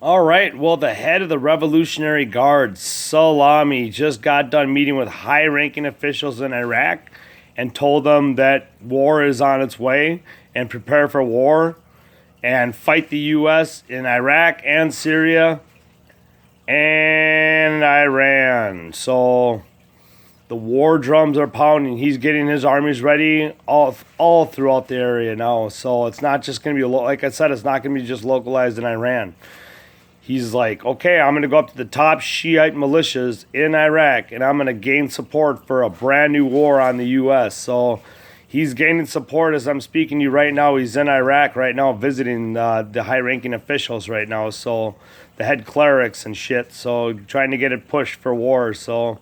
All right. Well, the head of the Revolutionary Guard, Solami, just got done meeting with high ranking officials in Iraq and told them that war is on its way and prepare for war and fight the U.S. in Iraq and Syria and Iran. So the war drums are pounding. He's getting his armies ready all throughout the area now. So it's not just going to be, like I said, it's not going to be just localized in Iran. He's like, okay, I'm going to go up to the top Shiite militias in Iraq, and I'm going to gain support for a brand new war on the U.S. So he's gaining support as I'm speaking to you right now. He's in Iraq right now visiting the high-ranking officials right now. So the head Clariks and shit. So trying to get it pushed for war. So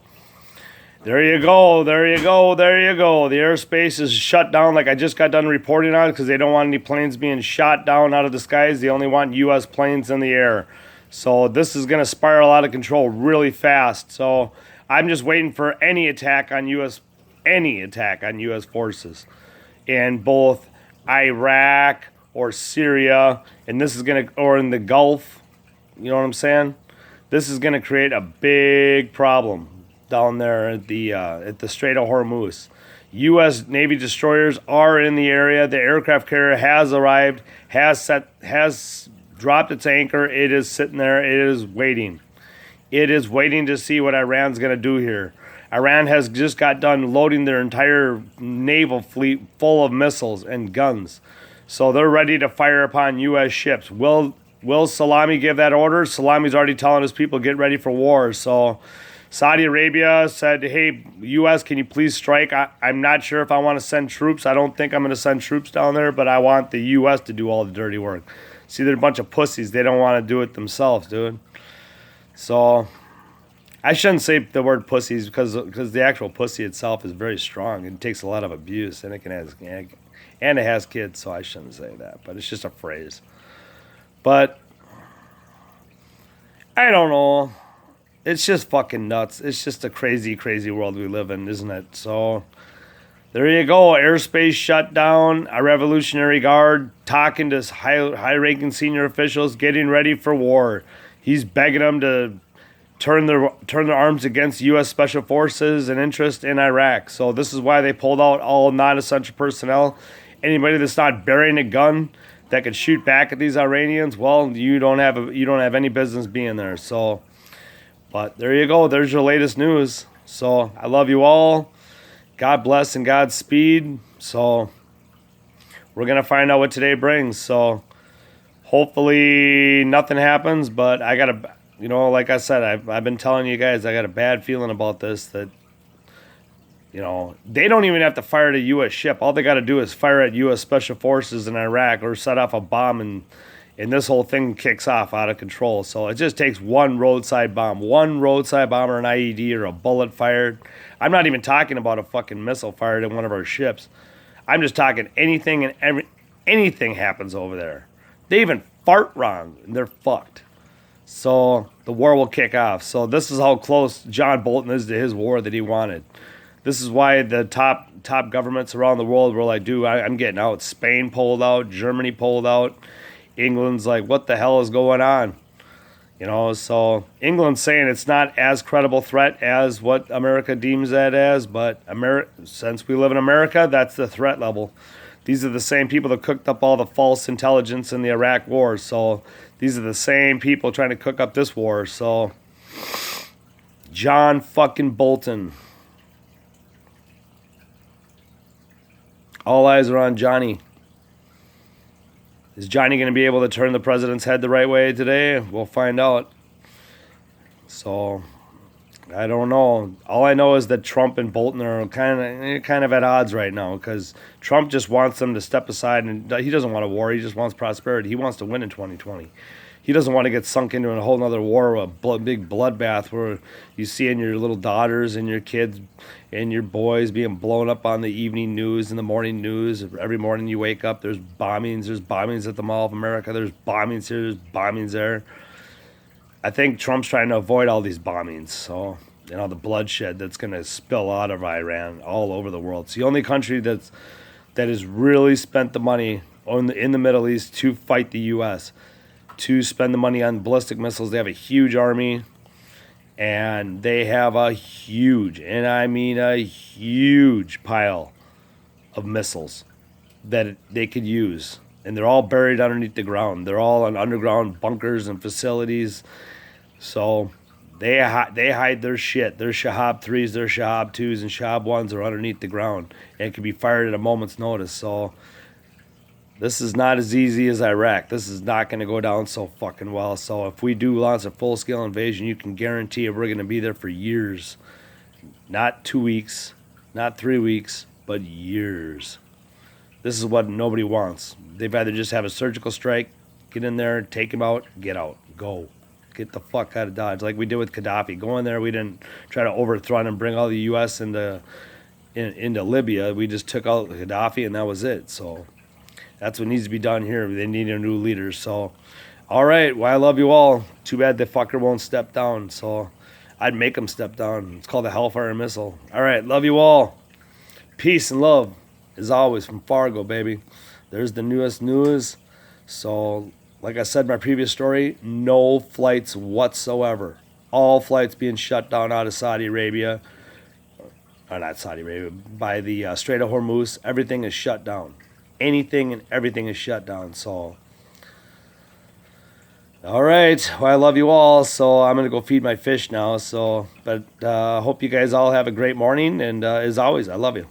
there you go. There you go. There you go. The airspace is shut down like I just got done reporting on because they don't want any planes being shot down out of the skies. They only want U.S. planes in the air. So this is going to spiral out of control really fast. So I'm just waiting for any attack on U.S. forces in both Iraq or Syria, and this is going to, or in the Gulf. You know what I'm saying? This is going to create a big problem down there at the Strait of Hormuz. U.S. Navy destroyers are in the area. The aircraft carrier has arrived, has dropped its anchor. It is sitting there. It is waiting. It is waiting to see what Iran's going to do here. Iran has just got done loading their entire naval fleet full of missiles and guns. So they're ready to fire upon U.S. ships. Will Solami give that order? Salami's already telling his people, get ready for war. So Saudi Arabia said, hey, U.S., can you please strike? I'm not sure if I want to send troops. I don't think I'm going to send troops down there, but I want the U.S. to do all the dirty work. See, they're a bunch of pussies. They don't want to do it themselves, dude. So I shouldn't say the word pussies because the actual pussy itself is very strong. It takes a lot of abuse, and it has kids, so I shouldn't say that. But it's just a phrase. But I don't know. It's just fucking nuts. It's just a crazy, crazy world we live in, isn't it? So there you go. Airspace shut down. A Revolutionary Guard talking to high-ranking senior officials, getting ready for war. He's begging them to turn their arms against U.S. Special Forces and interest in Iraq. So this is why they pulled out all non-essential personnel. Anybody that's not bearing a gun that could shoot back at these Iranians, well, you don't have any business being there. So, but there you go. There's your latest news. So I love you all. God bless and Godspeed. So we're going to find out what today brings. So hopefully nothing happens, but I got to, like I said, I've been telling you guys, I got a bad feeling about this, that, they don't even have to fire at a U.S. ship. All they got to do is fire at U.S. Special Forces in Iraq or set off a bomb, and this whole thing kicks off out of control. So it just takes one roadside bomb or an IED or a bullet fired. I'm not even talking about a fucking missile fired at one of our ships. I'm just talking anything anything happens over there. They even fart wrong and they're fucked. So the war will kick off. So this is how close John Bolton is to his war that he wanted. This is why the top governments around the world were like, dude, I'm getting out. Spain pulled out. Germany pulled out. England's like, what the hell is going on? So England's saying it's not as credible threat as what America deems that as, but since we live in America, that's the threat level. These are the same people that cooked up all the false intelligence in the Iraq war. So these are the same people trying to cook up this war. So John fucking Bolton. All eyes are on Johnny. Is Johnny going to be able to turn the president's head the right way today? We'll find out. So I don't know. All I know is that Trump and Bolton are kind of at odds right now because Trump just wants them to step aside, and he doesn't want a war. He just wants prosperity. He wants to win in 2020. He doesn't want to get sunk into a whole other war, a big bloodbath where you see in your little daughters and your kids and your boys being blown up on the evening news and the morning news. Every morning you wake up, there's bombings. There's bombings at the Mall of America. There's bombings here. There's bombings there. I think Trump's trying to avoid all these bombings. So, the bloodshed that's going to spill out of Iran all over the world. It's the only country that has really spent the money in the Middle East to fight the U.S. to spend the money on ballistic missiles. They have a huge army, and they have a huge, and I mean a huge pile of missiles that they could use. And they're all buried underneath the ground. They're all in underground bunkers and facilities. So they hide their shit. Their Shahab 3s, their Shahab 2s, and Shahab 1s are underneath the ground. And it can be fired at a moment's notice. So this is not as easy as Iraq. This is not going to go down so fucking well. So if we do launch a full-scale invasion, you can guarantee we're going to be there for years. Not 2 weeks, not 3 weeks, but years. This is what nobody wants. They'd either just have a surgical strike, get in there, take him out, get out, go. Get the fuck out of Dodge, like we did with Gaddafi. Go in there, we didn't try to overthrow and bring all the U.S. into Libya. We just took out Gaddafi, and that was it. So that's what needs to be done here. They need a new leader. So, all right, well, I love you all. Too bad the fucker won't step down. So I'd make him step down. It's called the Hellfire missile. All right, love you all. Peace and love. As always, from Fargo, baby. There's the newest news. So, like I said in my previous story, no flights whatsoever. All flights being shut down out of Saudi Arabia. Or not Saudi Arabia, by the Strait of Hormuz. Everything is shut down. Anything and everything is shut down. So, all right. Well, I love you all. So, I'm going to go feed my fish now. So, but I hope you guys all have a great morning. And as always, I love you.